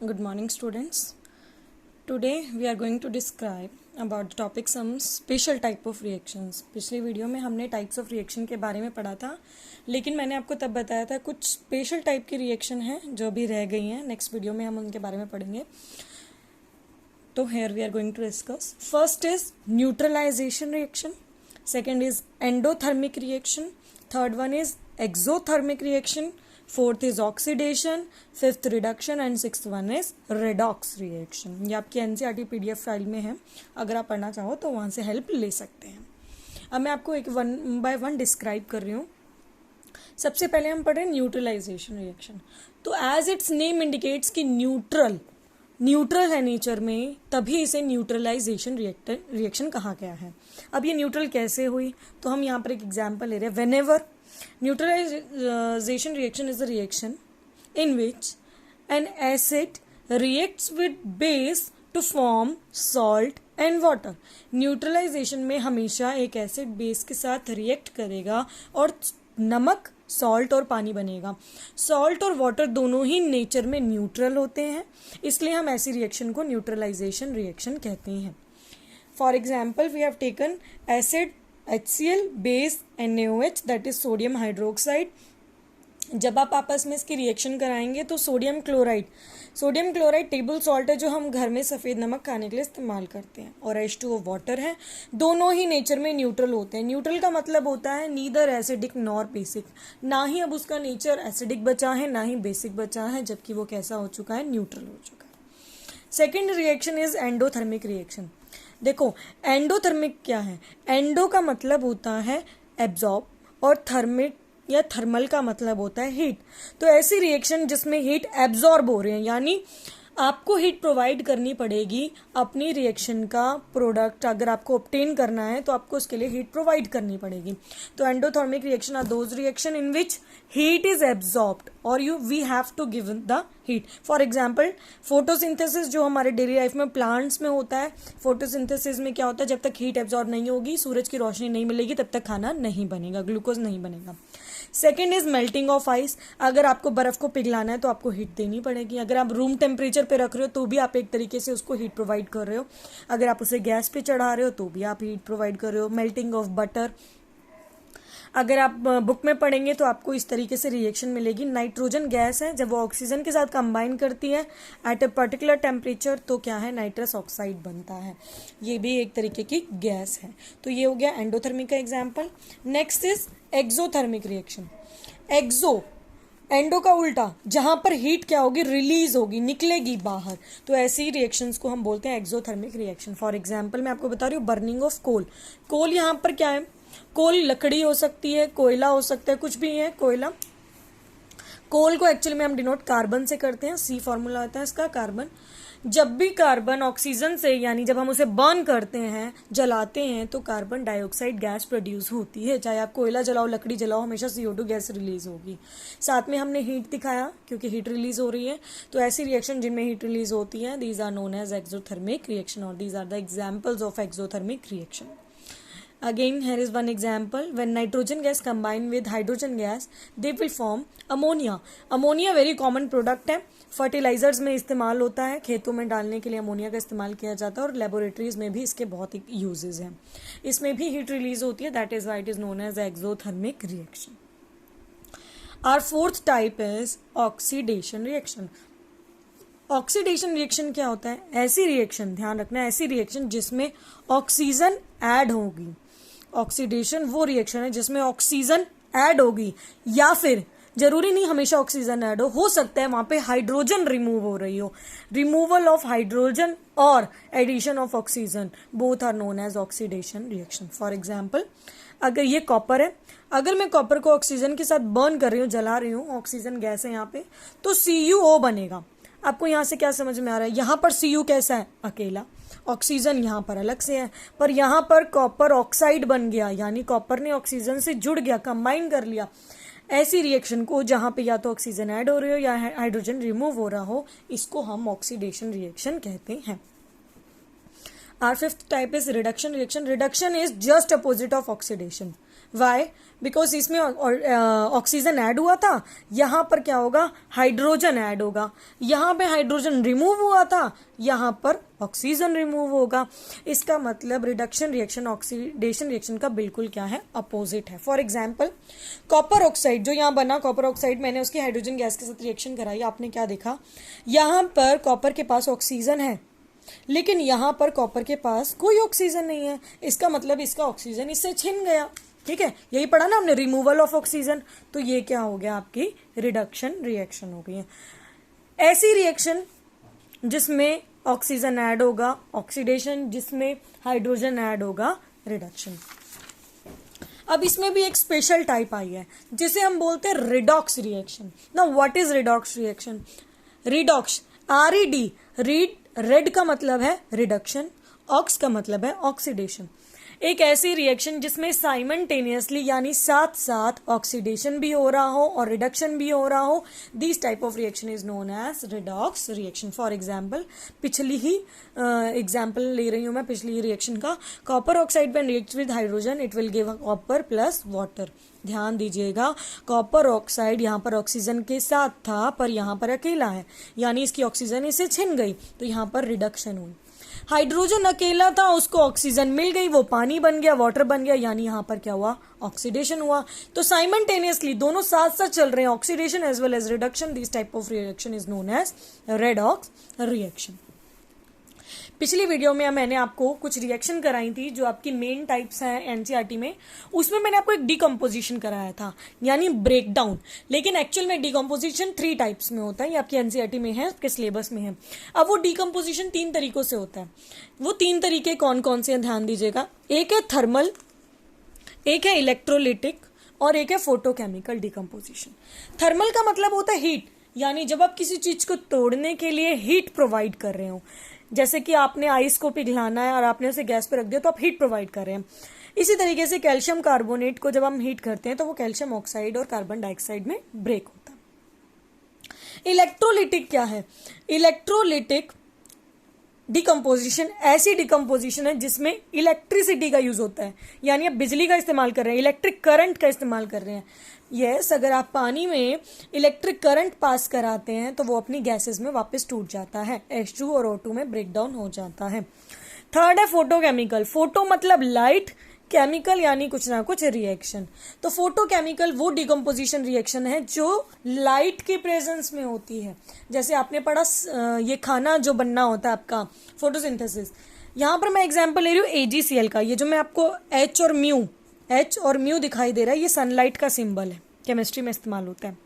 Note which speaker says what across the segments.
Speaker 1: Good morning, students. Today we are going to describe about the topic some special type of reactions. पिछली video में हमने types of reaction के बारे में पढ़ा था, लेकिन मैंने आपको तब बताया था कुछ स्पेशल टाइप की रिएक्शन हैं जो अभी रह गई हैं. नेक्स्ट वीडियो में हम उनके बारे में पढ़ेंगे. तो here we are going to discuss. First is neutralization reaction. Second is endothermic reaction. Third one is exothermic reaction. Fourth is oxidation, fifth reduction and sixth one is redox reaction. ये आपकी NCERT PDF file में है, अगर आप पढ़ना चाहो तो वहाँ से हेल्प ले सकते हैं. अब मैं आपको एक वन बाय वन डिस्क्राइब कर रही हूँ. सबसे पहले हम पढ़ रहे हैं न्यूट्रलाइजेशन रिएक्शन. तो एज इट्स नेम इंडिकेट्स कि न्यूट्रल है नेचर में, तभी इसे न्यूट्रलाइजेशन रिएक्शन कहा गया है. अब ये न्यूट्रल कैसे हुई, तो हम यहाँ पर एक एग्जाम्पल ले रहे हैं. Whenever neutralization reaction is a reaction in which an acid reacts with base to form salt and water. Neutralisation में हमेशा एक एसिड बेस के साथ रिएक्ट करेगा और नमक, सॉल्ट और पानी बनेगा. सॉल्ट और वाटर दोनों ही नेचर में न्यूट्रल होते हैं, इसलिए हम ऐसी रिएक्शन को न्यूट्रलाइजेशन रिएक्शन कहते हैं. For example we have taken acid HCl base NaOH that is sodium hydroxide. जब आप आपस में इसकी रिएक्शन कराएंगे तो सोडियम क्लोराइड टेबल सॉल्ट है जो हम घर में सफ़ेद नमक खाने के लिए इस्तेमाल करते हैं, और H2O वाटर है. दोनों ही नेचर में न्यूट्रल होते हैं. न्यूट्रल का मतलब होता है नीदर एसिडिक नॉर बेसिक. ना ही अब उसका नेचर एसिडिक बचा है ना ही बेसिक बचा है, जबकि वो कैसा हो चुका है, न्यूट्रल हो चुका है. Second reaction is endothermic reaction. देखो एंडोथर्मिक क्या है. एंडो का मतलब होता है एब्जॉर्ब और थर्मिक या थर्मल का मतलब होता है हीट. तो ऐसी रिएक्शन जिसमें हीट एब्जॉर्ब हो रहे हैं, यानी आपको हीट प्रोवाइड करनी पड़ेगी. अपनी रिएक्शन का प्रोडक्ट अगर आपको ऑब्टेन करना है तो आपको उसके लिए हीट प्रोवाइड करनी पड़ेगी. तो endothermic reaction are those reaction in which heat is absorbed और we have to give the heat. For example photosynthesis जो हमारे डेली लाइफ में प्लांट्स में होता है. फोटोसिंथेसिस में क्या होता है, जब तक हीट एब्जॉर्ब नहीं होगी, सूरज की रोशनी नहीं मिलेगी, तब तक खाना नहीं बनेगा, ग्लूकोज नहीं बनेगा. Second is melting of ice. अगर आपको बर्फ को पिघलाना है तो आपको हीट देनी पड़ेगी. अगर आप रूम टेम्परेचर पे रख रहे हो तो भी आप एक तरीके से उसको हीट प्रोवाइड कर रहे हो. अगर आप उसे गैस पे चढ़ा रहे हो तो भी आप हीट प्रोवाइड कर रहे हो. Melting of butter. अगर आप बुक में पढ़ेंगे तो आपको इस तरीके से रिएक्शन मिलेगी. नाइट्रोजन गैस है, जब वो ऑक्सीजन के साथ कंबाइन करती है एट अ पर्टिकुलर टेम्परेचर तो क्या है, नाइट्रस ऑक्साइड बनता है. ये भी एक तरीके की गैस है. तो ये हो गया एंडोथर्मिक का example. Next is exothermic reaction. Endo का उल्टा, जहां पर हीट क्या होगी, रिलीज होगी, निकलेगी बाहर. तो ऐसी रिएक्शंस को हम बोलते हैं एक्सोथर्मिक रिएक्शन. फॉर एग्जाम्पल मैं आपको बता रही हूँ बर्निंग ऑफ कोल यहाँ पर क्या है, कोल लकड़ी हो सकती है, कोयला हो सकता है, कुछ भी है कोयला. कोल को एक्चुअली में हम डिनोट कार्बन से करते हैं. C फॉर्मूला आता है इसका कार्बन. जब भी कार्बन ऑक्सीजन से, यानी जब हम उसे बर्न करते हैं, जलाते हैं, तो कार्बन डाइऑक्साइड गैस प्रोड्यूस होती है. चाहे आप कोयला जलाओ, लकड़ी जलाओ, हमेशा CO2 गैस रिलीज होगी. साथ में हमने हीट दिखाया क्योंकि हीट रिलीज हो रही है. तो ऐसी रिएक्शन जिनमें हीट रिलीज होती है, these are known as exothermic reaction और these are the examples of exothermic reaction. Again, here is one example. When nitrogen gas combine with hydrogen gas, they will form ammonia. Ammonia very common product है, fertilisers में इस्तेमाल होता है, खेतों में डालने के लिए अमोनिया का इस्तेमाल किया जाता है, और लेबोरेटरीज में भी इसके बहुत ही यूजेस हैं. इसमें भी हीट रिलीज होती है. That is why it is known as exothermic reaction. Our fourth type is oxidation reaction. Oxidation reaction क्या होता है, ऐसी रिएक्शन, ध्यान रखना, ऐसी रिएक्शन जिसमें ऑक्सीजन ऐड होगी. ऑक्सीडेशन वो रिएक्शन है जिसमें ऑक्सीजन ऐड होगी, या फिर जरूरी नहीं हमेशा ऑक्सीजन ऐड हो सकता है वहां पे हाइड्रोजन रिमूव हो रही हो. रिमूवल ऑफ हाइड्रोजन और addition of oxygen, both are known as oxidation reaction. For example अगर ये कॉपर है, अगर मैं कॉपर को ऑक्सीजन के साथ बर्न कर रही हूँ, जला रही हूँ, ऑक्सीजन गैस है यहाँ पे, तो CuO बनेगा. आपको यहाँ से क्या समझ में आ रहा है, यहाँ पर Cu कैसा है, अकेला. ऑक्सीजन यहाँ पर अलग से है, पर यहाँ पर कॉपर ऑक्साइड बन गया, यानी कॉपर ने ऑक्सीजन से जुड़ गया, कंबाइन कर लिया. ऐसी रिएक्शन को जहाँ पे या तो ऑक्सीजन ऐड हो रही हो या हाइड्रोजन रिमूव हो रहा हो, इसको हम ऑक्सीडेशन रिएक्शन कहते हैं. Our fifth type is reduction reaction. Reduction is just opposite of oxidation. Why? Because इसमें ऑक्सीजन ऐड हुआ था, यहाँ पर क्या होगा, हाइड्रोजन ऐड होगा, यहाँ पे हाइड्रोजन रिमूव हुआ था, यहाँ पर ऑक्सीजन रिमूव होगा। इसका मतलब रिडक्शन रिएक्शन ऑक्सीडेशन रिएक्शन का बिल्कुल क्या है, अपोजिट है। फॉर एग्जाम्पल कॉपर ऑक्साइड जो यहाँ बना, कॉपर ऑक्साइड मैंने उसकी हाइड्रोजन गैस के साथ रिएक्शन कराई, आपने क्या देखा, यहाँ पर कॉपर के पास ऑक्सीजन है लेकिन यहाँ पर कॉपर के पास कोई ऑक्सीजन नहीं है। इसका मतलब इसका ऑक्सीजन इससे छिन गया। ठीक है, यही पढ़ा ना हमने, रिमूवल ऑफ ऑक्सीजन। तो ये क्या हो गया, आपकी रिडक्शन रिएक्शन हो गई है। ऐसी रिएक्शन जिसमें ऑक्सीजन ऐड होगा ऑक्सीडेशन, जिसमें हाइड्रोजन ऐड होगा रिडक्शन। अब इसमें भी एक स्पेशल टाइप आई है जिसे हम बोलते हैं रिडॉक्स रिएक्शन। ना what is redox reaction? Redox, RED, read, red का मतलब है रिडक्शन, ऑक्स का मतलब है ऑक्सीडेशन। एक ऐसी रिएक्शन जिसमें साइमल्टेनियसली यानी साथ साथ ऑक्सीडेशन भी हो रहा हो और रिडक्शन भी हो रहा हो, this type of reaction is known as redox reaction. For example, पिछली ही एग्जाम्पल ले रही हूं मैं, पिछली रिएक्शन का, copper oxide when reacts with hydrogen it will give copper plus water. ध्यान दीजिएगा, कॉपर ऑक्साइड यहाँ पर ऑक्सीजन के साथ था पर यहाँ पर अकेला है, यानी इसकी ऑक्सीजन इसे छिन गई तो यहाँ पर रिडक्शन हुई। हाइड्रोजन अकेला था, उसको ऑक्सीजन मिल गई, वो पानी बन गया, वाटर बन गया, यानी यहाँ पर क्या हुआ, ऑक्सीडेशन हुआ। तो साइमल्टेनियसली दोनों साथ साथ चल रहे हैं, oxidation as well as reduction. This type of reaction is known as redox reaction. पिछली वीडियो में मैंने आपको कुछ रिएक्शन कराई थी जो आपकी मेन टाइप्स हैं एनसीईआरटी में, उसमें मैंने आपको एक डिकम्पोजिशन कराया था यानी ब्रेकडाउन। लेकिन एक्चुअल में डिकम्पोजिशन 3 टाइप्स में होता है, ये आपकी एनसीईआरटी में है, आपके सिलेबस में है। अब वो डिकम्पोजिशन 3 तरीकों से होता है। वो 3 तरीके कौन कौन से हैं, ध्यान दीजिएगा। एक है थर्मल, एक है इलेक्ट्रोलिटिक और एक है फोटोकेमिकल डिकम्पोजिशन। थर्मल का मतलब होता है हीट, यानी जब आप किसी चीज को तोड़ने के लिए हीट प्रोवाइड कर रहे हो, जैसे कि आपने आइस को पिघलाना है और आपने उसे गैस पे रख दिया तो आप हीट प्रोवाइड कर रहे हैं। इसी तरीके से कैल्शियम कार्बोनेट को जब हम हीट करते हैं तो वो कैल्शियम ऑक्साइड और कार्बन डाइऑक्साइड में ब्रेक होता है। इलेक्ट्रोलिटिक क्या है? इलेक्ट्रोलिटिक डिकम्पोजिशन ऐसी डिकम्पोजिशन है जिसमें इलेक्ट्रिसिटी का यूज होता है, यानी आप बिजली का इस्तेमाल कर रहे हैं, इलेक्ट्रिक करंट का इस्तेमाल कर रहे हैं। यस, अगर आप पानी में इलेक्ट्रिक करंट पास कराते हैं तो वो अपनी गैसेस में वापस टूट जाता है, H2 और O2 में ब्रेक डाउन हो जाता है। थर्ड है फोटोकेमिकल। फोटो मतलब लाइट, केमिकल यानी कुछ ना कुछ रिएक्शन। तो फोटोकेमिकल वो डिकम्पोजिशन रिएक्शन है जो लाइट के प्रेजेंस में होती है। जैसे आपने पढ़ा ये खाना जो बनना होता है आपका, फोटोसिंथेसिस। यहाँ पर मैं एग्जांपल ले रही हूँ AgCl का। ये जो मैं आपको H और म्यू दिखाई दे रहा है, ये सनलाइट का सिंबल है, केमिस्ट्री में इस्तेमाल होता है।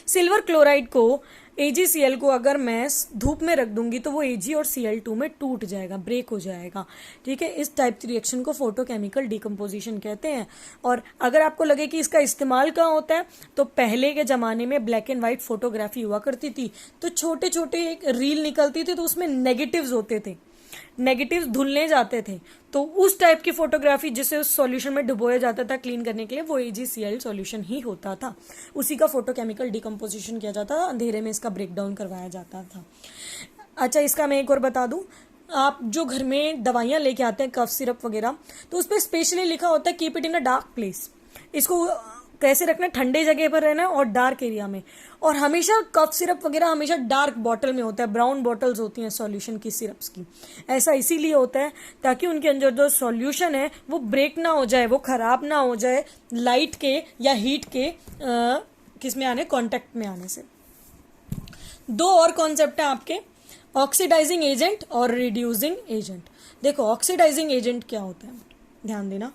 Speaker 1: सिल्वर क्लोराइड को AgCl को अगर मैं धूप में रख दूंगी तो वो Ag और Cl2 में टूट जाएगा, ब्रेक हो जाएगा। ठीक है, इस टाइप की रिएक्शन को फोटोकेमिकल डिकम्पोजिशन कहते हैं। और अगर आपको लगे कि इसका इस्तेमाल कहाँ होता है, तो पहले के ज़माने में ब्लैक एंड वाइट फोटोग्राफी हुआ करती थी, तो छोटे छोटे एक रील निकलती थी, तो उसमें नेगेटिव्स होते थे, नेगेटिव्स धुलने जाते थे, तो उस टाइप की फोटोग्राफी जिसे उस सॉल्यूशन में डुबोया जाता था क्लीन करने के लिए, वो AgCl सॉल्यूशन ही होता था। उसी का फोटोकेमिकल डिकम्पोजिशन किया जाता था, अंधेरे में इसका ब्रेकडाउन करवाया जाता था। अच्छा, इसका मैं एक और बता दूं, आप जो घर में दवाइयाँ लेके आते हैं, कफ सिरप वगैरह, तो उस पर स्पेशली लिखा होता है keep it in a dark place. इसको कैसे रखना, ठंडे जगह पर रहना और डार्क एरिया में। और हमेशा कफ सिरप वगैरह हमेशा डार्क बॉटल में होता है, ब्राउन बॉटल्स होती हैं सॉल्यूशन की, सिरप्स की। ऐसा इसीलिए होता है ताकि उनके अंदर जो सॉल्यूशन है वो ब्रेक ना हो जाए, वो खराब ना हो जाए लाइट के या हीट के किस में आने, कांटेक्ट में आने से। 2 और कॉन्सेप्ट है आपके, ऑक्सीडाइजिंग एजेंट और रिड्यूसिंग एजेंट। देखो ऑक्सीडाइजिंग एजेंट क्या होता है, ध्यान देना।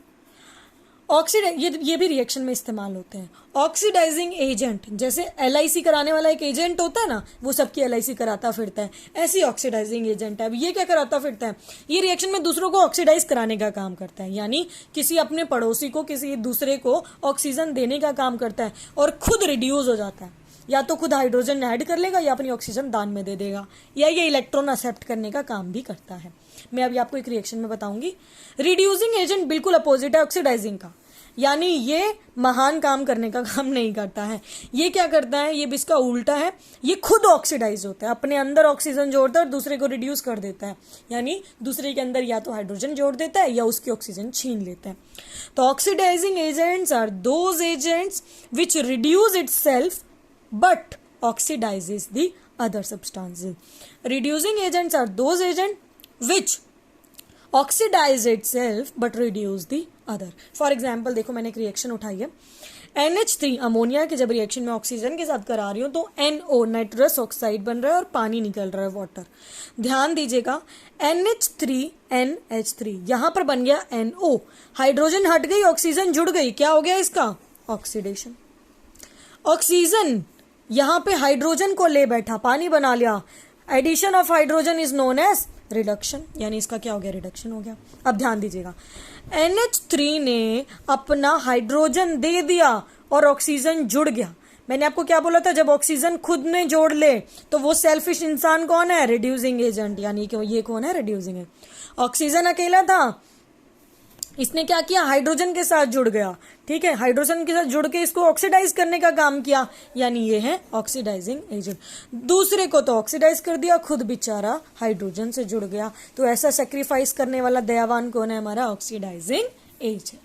Speaker 1: ये भी रिएक्शन में इस्तेमाल होते हैं। ऑक्सीडाइजिंग एजेंट जैसे LIC कराने वाला एक एजेंट होता है ना, वो सबकी LIC कराता फिरता है, ऐसी ऑक्सीडाइजिंग एजेंट है। अब ये क्या कराता फिरता है, ये रिएक्शन में दूसरों को ऑक्सीडाइज कराने का काम करता है, यानी किसी अपने पड़ोसी को किसी दूसरे को ऑक्सीजन देने का काम करता है और खुद रिड्यूस हो जाता है। या तो खुद हाइड्रोजन ऐड कर लेगा या अपनी ऑक्सीजन दान में दे देगा, या ये इलेक्ट्रॉन एक्सेप्ट करने का काम भी करता है। मैं अभी आपको एक रिएक्शन में बताऊंगी। रिड्यूसिंग एजेंट बिल्कुल अपोजिट है ऑक्सीडाइजिंग का। यानी ये महान काम करने का काम नहीं करता है। ये क्या करता है, ये भी इसका उल्टा है, ये खुद ऑक्सीडाइज होता है, अपने अंदर ऑक्सीजन जोड़ता है और दूसरे को रिड्यूस कर देता है, यानी दूसरे के अंदर या तो हाइड्रोजन जोड़ देता है या उसकी ऑक्सीजन छीन लेता है। तो oxidising agents are those agents which reduce itself but oxidizes the other substances. Reducing agents are those agents which oxidize itself but reduce the other. For example, देखो मैंने एक रिएक्शन उठाई है, NH3 अमोनिया के जब रिएक्शन में oxygen के साथ करा रही हूँ तो NO नाइट्रस ऑक्साइड बन रहा है और पानी निकल रहा है, वाटर। ध्यान दीजिएगा, NH3NH3 यहाँ पर बन गया NO, हाइड्रोजन हट गई, ऑक्सीजन जुड़ गई, क्या हो गया इसका, ऑक्सीडेशन। ऑक्सीजन यहां पे हाइड्रोजन को ले बैठा, पानी बना लिया, addition of hydrogen is known as reduction, यानी इसका क्या हो गया, रिडक्शन हो गया। अब ध्यान दीजिएगा, NH3 ने अपना हाइड्रोजन दे दिया और ऑक्सीजन जुड़ गया। मैंने आपको क्या बोला था, जब ऑक्सीजन खुद में जोड़ ले तो वो सेल्फिश इंसान कौन है, रिड्यूसिंग एजेंट, यानी कि ये कौन है, रिड्यूसिंग है। ऑक्सीजन अकेला था, इसने क्या किया, हाइड्रोजन के साथ जुड़ गया, ठीक है, हाइड्रोजन के साथ जुड़ के इसको ऑक्सीडाइज करने का काम किया, यानी ये है ऑक्सीडाइजिंग एजेंट। दूसरे को तो ऑक्सीडाइज कर दिया, खुद बेचारा हाइड्रोजन से जुड़ गया। तो ऐसा सेक्रीफाइस करने वाला दयावान कौन है, हमारा ऑक्सीडाइजिंग एजेंट।